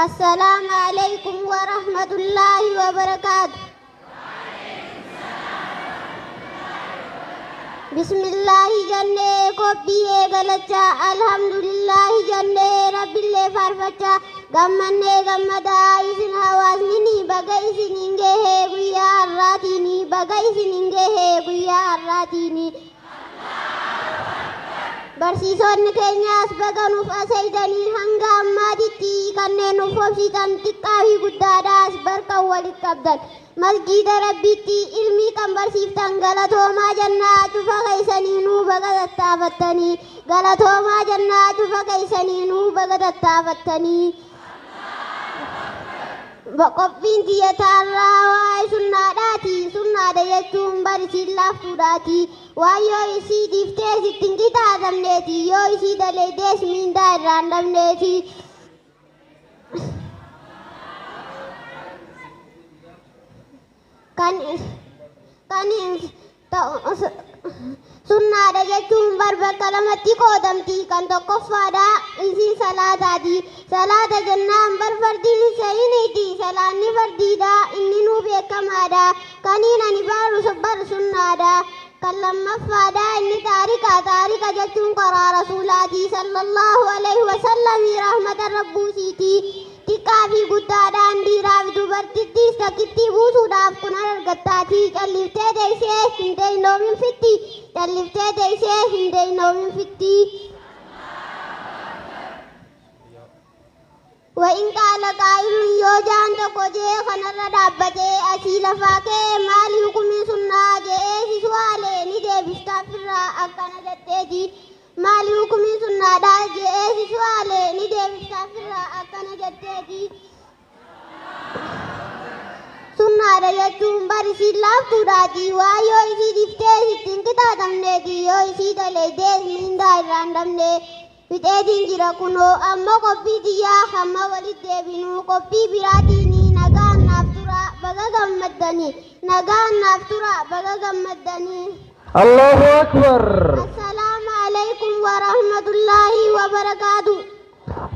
السلام عليكم ورحمة الله وبركاته. بسم الله جنة كوبي غلطة الحمد لله جنة رب الله فرفتا غمنة غمدا إسن هوازني بغاي سنينجه بيا الراتيني بغاي سنينجه بيا الراتيني barsiisonni keenyaas baga nuuf asaydanii hanga ammaatitti kanneen nuuf hobsitan xiqqaa fi guddaadhaas barkan walitti qabdan masjiida rabbiitti ilmii kan barsiiftan galatoomaa jannaa cufa keessanii nuu baga tattaafattanii galatoomaa jannaa cufa keessanii nuu baga tattaafattanii qophiin xiyyaataarraa waa'ee sunnaadhaati sunnaadha jechuun barsiin laaftuudhaati waan yoo isii dhiiftee sittiin qixaatamneeti yoo isii daleedees miindaa irraan dhabneeti sunnaadha jechuun bakka lamatti qoodamti kan tokkoffaadha isiin salaataati salaata jennaan fardiin isaaniiti salaanni fardiidha inni nuu beekamaadha kaniin ani baru sunnaadha kan lammaffaadha inni taarika jechuun karaa rasuulaati sallallahu alaihi wasallam rahmatan rabbuusiiti xiqqaa fi guddaadhaan dhiiraa fi dubartittiis takkitti buusuudhaaf kun argattaati calliftee deessee hin deeynoomin fitti calliftee deessee hin deeynoomin fitti وإن قال قائل يوجان تقوجي خنر دابتي أسيل فاكي مالي حكمي سنة جئي سوالي ندي بستافر أكنا جتتي مالي حكمي سنة دا جئي سوالي ندي بستافر أكنا جتتي سنة دا يجون بارسي لفتو داتي وآيو إسي دفتي ستين كتا دمنيتي يو إسي دليدي من دائران دمني Biteetiin jira kunoo amma qophii xiyyaa hamma walitti deebinuu qophii biraatiinii nagaan naaf tura baga gammaddanii nagaan naaf tura baga gammaddanii. Allahu Akbar. Assalaamu alaykum wa rahmatullahi wa barakaatu.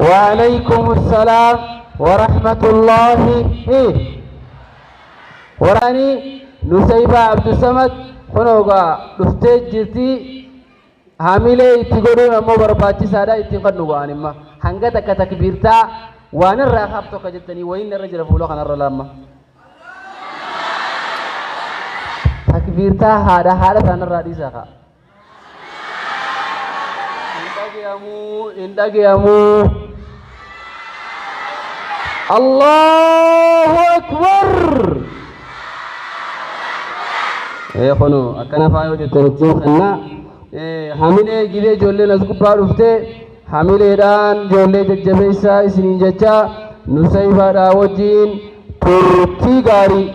Wa alaykum assalaam wa rahmatullahi. Waraani Nusayba Abdusamad kunoogaa dhuftee jirti. Hamilee itti godhuun ammoo barbaachisaadha ittiin kan dhugaan imma hanga takka takbiirtaa waan irraa haaf tokko jettanii wayiin irra jira fuula kanarra lamma takbiirtaa haadha isaanirraa dhiisaa kaa hin dhagayamuu Allahu Akbar kunu akkana faayoo jettanitti kannaa hamilee gidee ijoolleen as gubbaa dhufte hamileedhaan ijoollee jajjabeessaa isiniin jecha Nusaybaadhaa wajjiin turtii gaarii.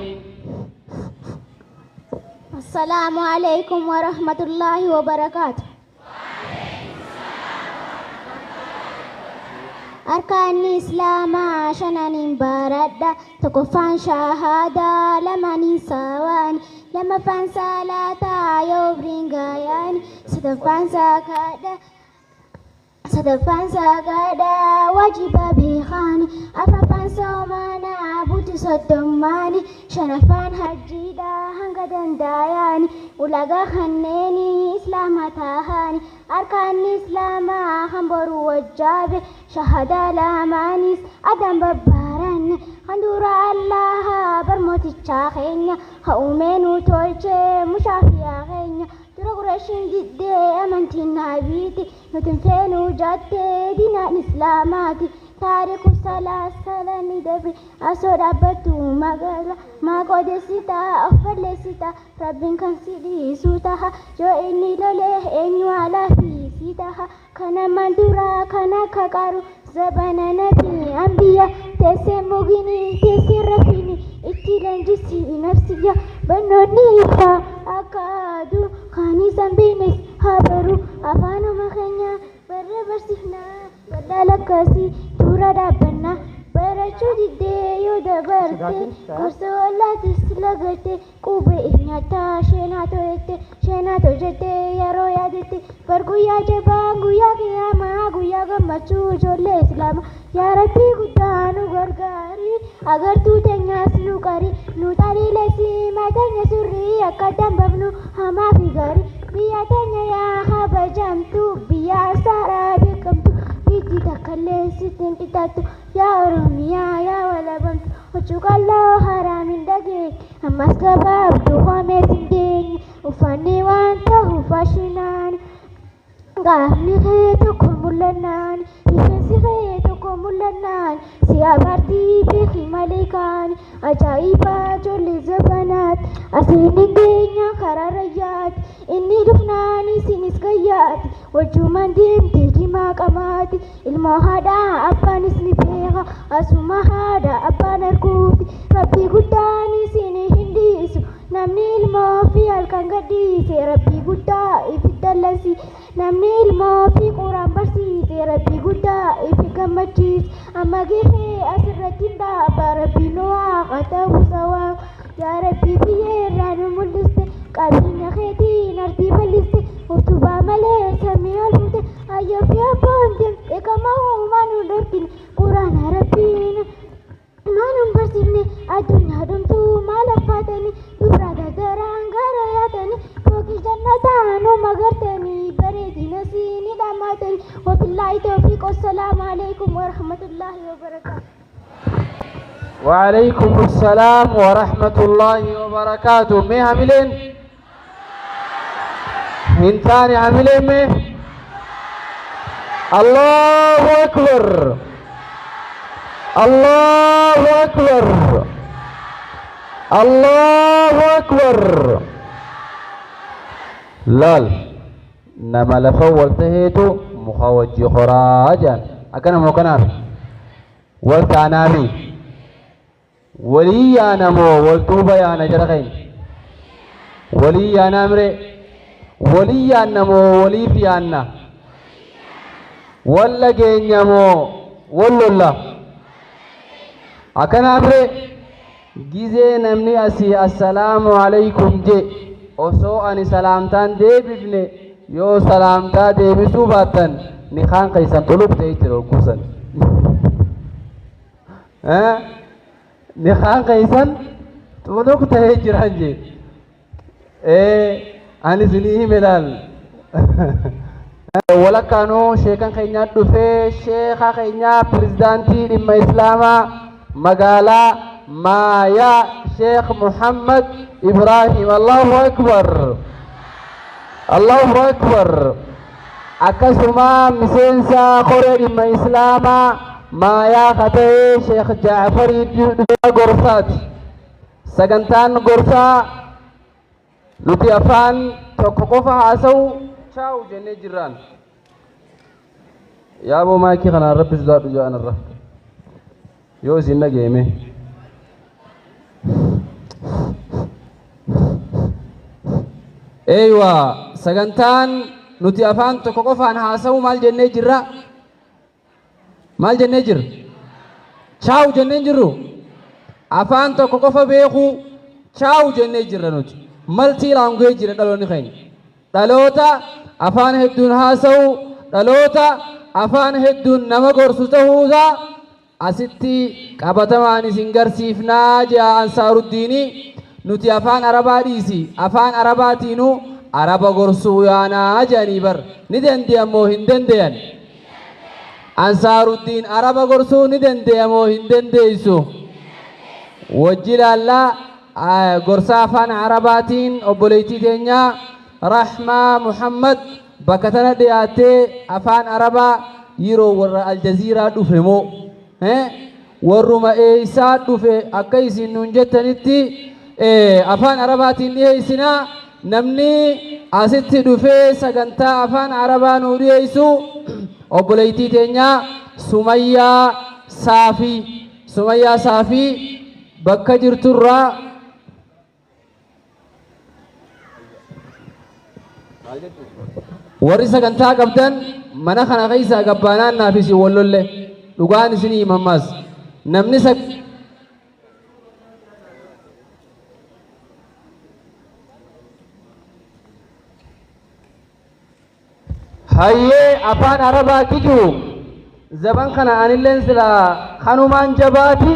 Assalaamu alaykum wa rahmatullahi wa barakaatu. Arkaanni Islaamaa shananiin baradha tokkoffaan shahaadaa lamaniin saawaan lamaffaan salaataa yoo bringayaan sadaffaan sagaadhaa wajiba beekaani afraffaan soomanaa buti soddommaani shanaffaan hajjiidhaa hanga dandayaani ulagaa kanneeni islaama tahaani arkaanni islaamaa hamboru wajjaabe shahadaa lamaanis adan babbaaranne kan dura allaha barmootichaa keenya ha'umeenuu tolchee mushaafiyaa keenya dura qurashiin diddee amantiin naabiiti nutin feenuu jaattee diinaan islaamaati taariku salaasalani dabre asoo dhaabbattu magala maa qoodessitaa of balleessitaa rabbiin kan si dhiisuu taha yoo inni lolee eenyu alaafii taha kana manduraa kana kaqaru zabana nabii ambiya teessee muginii teessee rafini itti leenjisi nafsiyya bannoonni ifaa akka aduu kaanisan beeknes habaru afaanuma keenya barree barsiifnaa wallaala akkasii dura dhaabbannaa barachuu diddee yoo dabarte gorsa wallaatis lagate qubee nyaataa sheenaa to'ette yeroo yaadette bar guyyaa jabaa guyyaa qiyaamaa guyyaa gammachuu ijoollee islaamaa yaa rabbii guddaa nu agartuu teenyaas nu qari nu xariileessi mateenya surrii akka dambafnu hamaa fi gaarii biyya teenya yaa kabajamtu biyya saaraa beekamtu biyyi takkallee sittiin qixxaattu yaa oromiyaa yaa walabamtu huccuu qalloo haraamin dhagee ammas gabaabduu homees hin deenye uffanni waan ta'u faashinaan gaafni kee tokko mul'annaan rifeensi kee tokko mul'annaan si'a baartii beeki malee kaan ajaa'ibaa ijoollee zabanaati asiin hin deenya karaa rayyaati inni dhufnaan isinis gayyaati wajjumaan deemtee dimaa qamaati ilmoo haadhaa abbaanis ni beeka asuma haadha abbaan arguuti rabbii guddaan isin hin dhiisu namni ilmoo fi halkan gadhiise rabbii guddaa ifi dallasi namni ilmoo fi quraan barsiise rabbii guddaa ifi gammachiise amma gahee asirratti hin dhaaba rabbii nu waaqa ta'uu sawaa yaa rabbii biyyee irraa nu mul'iste qabeenya keetiin ardii bal'iste utubaa malee samii ol fuute ayyoo fi abboon deemte eegama uumaa nu dhorkine quraana rabbiin maanum barsiifne addunyaa dhumtuu maal affaatanii dubra gagaraan gara yaatanii fookii jannataa numa gartanii bareedina siinii dhammaatanii wabillaahi tawfiiq wassalaamu alaikum warahmatullaahi wabarakaatu. وعليكم السلام ورحمة الله وبركاته. مي عاملين؟ هنتاني عاملين مي؟ الله أكبر الله أكبر الله أكبر. لال نما لفول تهيتو مخوجي خراجا أكنا موكنار والتعنامي ولي يا نمو والتوبة يا نجرخين ولي يا نمري ولي يا نمو ولي في عنا ولا جين يمو ولا الله أكن أمري جيزي نمني أسي السلام عليكم جي أسو أني سلامتان دي ببني يو سلامتا دي بسوباتن نخان قيسان طلوب تيتر الكوسن ها نخان قيسان طلوب تيتر هنجي أني زنيه ملال ولا كانوا شيخان خينيا دوفي شيخا خينيا بريزدانتي لما إسلاما مقالا مايا شيخ محمد إبراهيم. الله أكبر الله أكبر. أكسما مسنسا خوري لما إسلاما مايا خطي شيخ جعفر غرفات سجنتان غرفة لطي أفان توقفها عسو شاو جنة جيران يا أبو مايكي خنا رب زاد جاءنا الرب يوزي نجيمه أيوة سجنتان نتي أفان تكوكوفان هاسو مال جنة جرا مال جنة جر شاو جنة جرو أفان تكوكوفا بيخو شاو جنة جرا نوتي مالتي لانجوي جرا دلوني خين دلوتا أفان هدون هاسو دلوتا أفان هدون نمغور سوتهوزا أستي كابتماني سنگر سيفنا جاء أنصار الديني نتي أفان عربا ديسي أفان عربا تينو عربا غرسو يانا جانيبر ندن دي أمو هندن ديان أنصار الدين عربا غرسو ندن دي أمو هندن ديسو وجل الله غرسا أفان عرباتين أبوليتي تينيا رحمة محمد بكتنا دياتي أفان عربا يرو ور الجزيرة دفمو warruma eeysaa dhufe akka isin nun jettanitti afaan arabaatiin dhiyeessinaa namni asitti dhufee sagantaa afaan arabaa nuu dhiyeessu obboleettii teenyaa Sumayyaa Saafii bakka jirturraa warri sagantaa qabdan mana kana keessaa gabbaanaan naaf isin wallolle dhugaan isinii himammaas namni hayyee afaan arabaa kijuu zaban kana anilleen sila kanumaan jabaati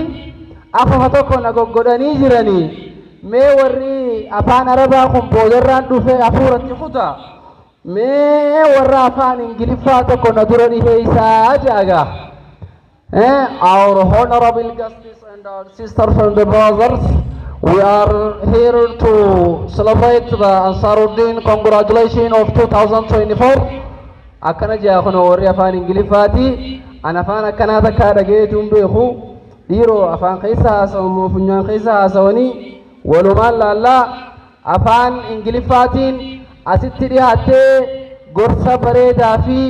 afama tokko na goggodhanii jiranii mee warri afaan arabaa kun boodarraan dhufee hafuuratti kuta mee warra afaan ingiliffaa tokko na dura dhiheeysaa jaaga. Our honorable guests and our sisters and brothers, we are here to celebrate the Ansaruddin congratulations of 2024. Akkana jaa kun warri afaan ingiliffaati an afaan akkanaa takkaa dhageetuun beeku dhiiroo afaan keessa haasa'u funyaan keessa haasa'anii walumaan laallaa afaan ingiliffaatiin asitti dhiyaattee gorsa bareedaa fi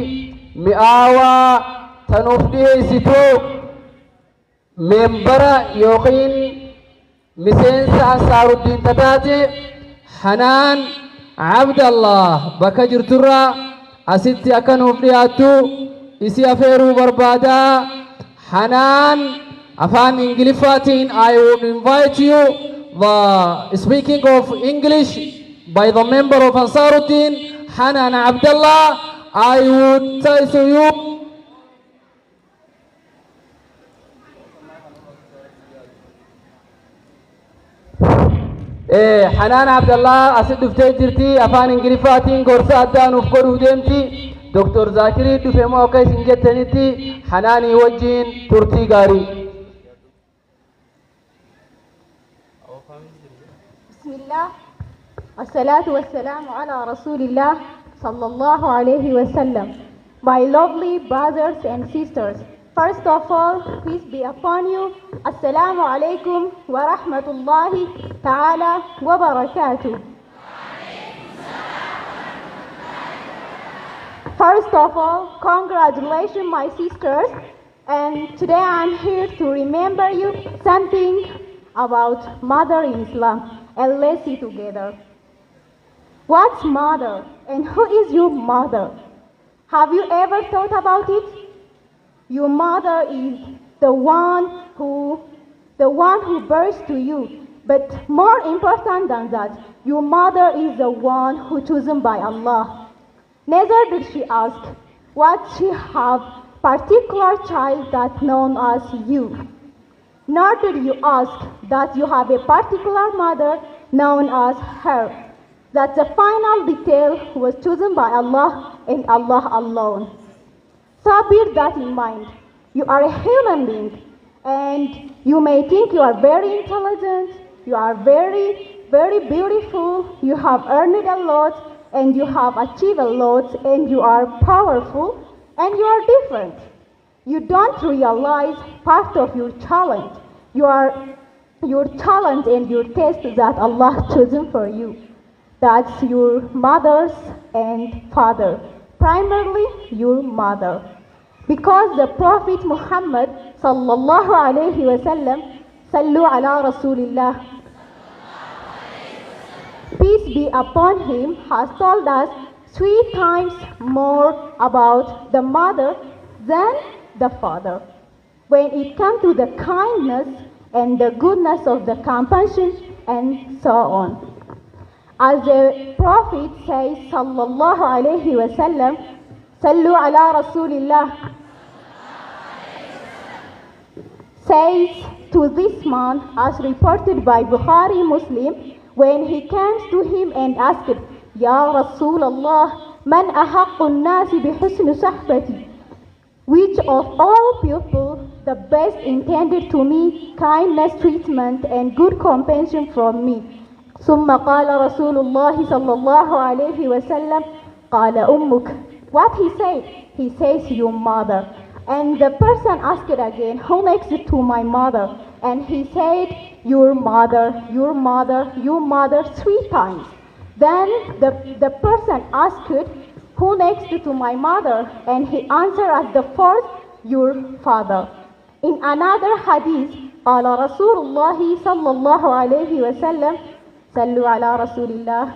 mi'aawaa tanuuf dhiheessitu meembara yookiin miseensa Ansaaruddin tataate Hanaan Abdallah bakka jirturraa asitti akka nuuf dhiyaattu isi afeeruu barbaadaa. Hanaan afaan ingiliffaatiin I would invite you the speaking of English by the member of Ansaruddin Hanaan Abdallah. I would say to you Hanaan Abdallah asit dhuftee jirti afaan ingiliffaatiin gorsa addaa nuuf godhuu deemti. Dr. Zakirii dhufee moo akka isin jettanitti Hanaanii wajjin turtii gaarii. Bismillah. Assalatu wassalamu ala Rasulillah sallallahu alayhi wa sallam. My lovely brothers and sisters, first of all, peace be upon you. Assalamu alaikum wa rahmatullahi ta'ala wa barakatuh. First of all, congratulations my sisters, and today I'm here to remember you something about mother in Islam, and let's see together. What's mother and who is your mother? Have you ever thought about it? Your mother is the one who births to you. But more important than that, your mother is the one who chosen by Allah. Neither did she ask what she have particular child that known as you. Nor did you ask that you have a particular mother known as her. That the final detail was chosen by Allah and Allah alone. So bear that in mind. You are a human being, and you may think you are very intelligent, you are very, very beautiful, you have earned a lot, and you have achieved a lot, and you are powerful, and you are different. You don't realize part of your talent, your talent and your taste that Allah chosen for you. That's your mothers and father, primarily your mother. Because the Prophet Muhammad sallallahu alayhi wa sallam, sallu ala Rasulillah, peace be upon him, has told us 3 times more about the mother than the father. When it comes to the kindness and the goodness of the compassion and so on. As the Prophet says, sallallahu alayhi wa sallam, sallu ala Rasulillah, says to this man, as reported by Bukhari Muslim, when he came to him and asked, Ya Rasulallah, man ahaqqu nasi bihusn sahbati, which of all people the best intended to me kindness, treatment, and good compassion from me. ثم قال رسول الله صلى الله عليه وسلم قال أمك. What he says your mother. And the person asked again, who next to my mother? And he said, your mother, your mother, your mother 3 times. Then the person asked, who next to my mother? And he answered as the first, your father. In another hadith, قال رسول الله صلى الله عليه وسلم صلوا على رسول الله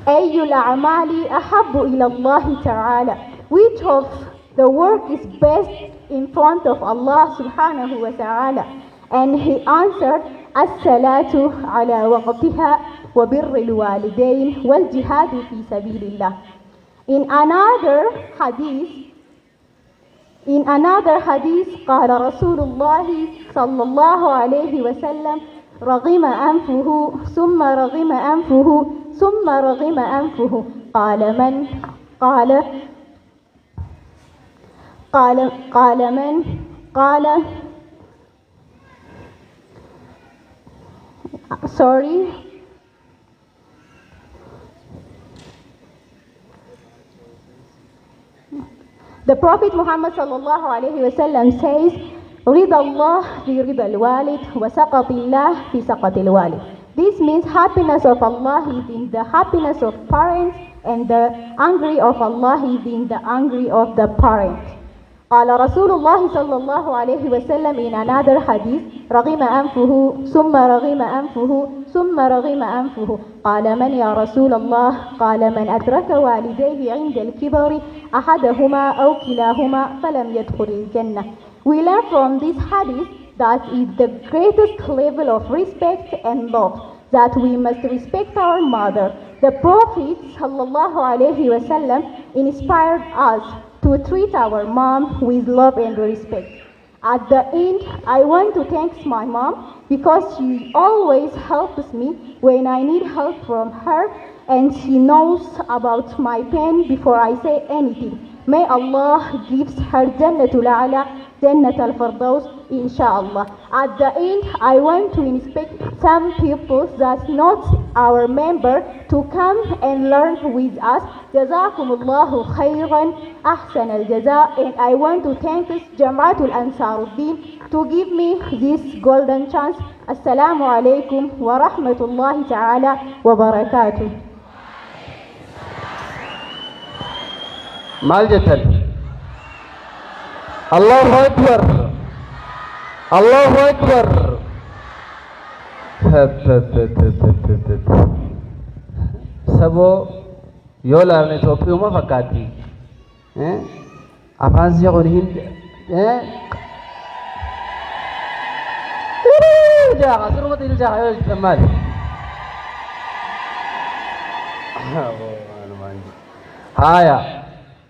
أي الأعمال أحب إلى الله تعالى. Which of the work is best in front of Allah subhanahu wa ta'ala? And he answered, الصلاة على وقتها وبر الوالدين والجهاد في سبيل الله. In another hadith, In another hadith, قال رسول الله صلى الله عليه وسلم رغم أنفه ثم رغم أنفه ثم رغم أنفه قال من قال قال قال من قال sorry The Prophet Muhammad sallallahu alayhi wa sallam says, رضا الله في رضا الوالد وسقط الله في سقط الوالد. This means happiness of Allah is in the happiness of parents and the anger of Allah is in the anger of the parent. قال رسول الله صلى الله عليه وسلم in another hadith رغم أنفه ثم رغم أنفه ثم رغم أنفه قال من يا رسول الله قال من أدرك والديه عند الكبر أحدهما أو كلاهما فلم يدخل الجنة. We learn from this hadith that is the greatest level of respect and love, that we must respect our mother. The Prophet sallallahu alaihi wasallam inspired us to treat our mom with love and respect. At the end, I want to thank my mom because she always helps me when I need help from her, and she knows about my pain before I say anything. May Allah gives her Jannatul A'la, Jannatul Firdaus, inshallah. At the end, I want to inspect some people that's not our member to come and learn with us. Jazakumullahu khairan, ahsan al-jaza. And I want to thank Jamaatul Ansaruddin to give me this golden chance. Assalamu alaikum wa rahmatullahi ta'ala wa barakatuh. Maljatan Allahu Akbar Allahu Akbar Sabo yola ne topi uma fakati afan siya ko hind jaga suru matil jaga yo tamal haya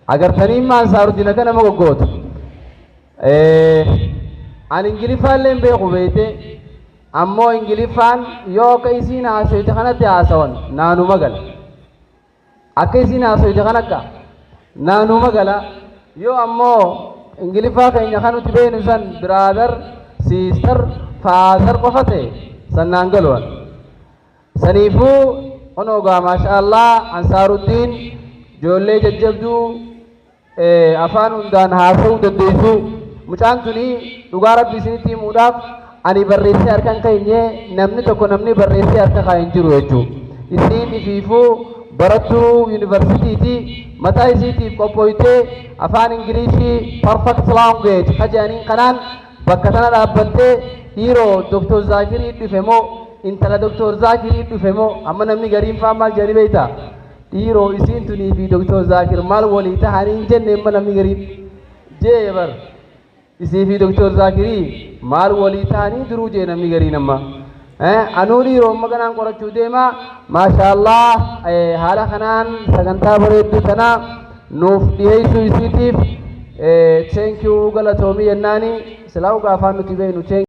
agar tani ma Ansaruddin kana magogoto an ingilifan len be khubete ammo ingilifan yo kaisina asoyte kanate asawan nanu magal akaisina asoyte kanaka nanu magala yo ammo ingilifa kaynya kanu tibenu san brother sister father qofate sanangalwan sanifu onoga mashallah Ansaruddin jolle jajjabdu afaan hundaan haasa'uu dandeessu mucaan tuni dhugaa rabbi isinitti himuudhaaf ani barreessee harkan keenye namni tokko namni barreessee harka kaa'in jiru jechuudha isiin ifiifuu barattuu yuunivarsiitiiti mataa isiitiif qophooytee afaan ingilishii perfect language kajaaniin kanaan bakka tana dhaabbattee dhiiroo Dr. Zaakirii dhufe moo intala Dr. Zaakirii dhufe moo amma namni gariin faan maal jedhanii beektaa dhiiroo isiin tunii fi Dr. Zaakir maal walii tahanii jenne amma namni gariin jee bar isii fi Dr. Zaakirii maal walii tahanii duruu jee namni gariin amma anuu dhiiroo amma kanaan qorachuu deema maashaallah haala kanaan sagantaa bareedduu tana nuuf dhiyeessuu isiitiif thank you galatoomii yennaani silaa ugaa afaan nuti beeknu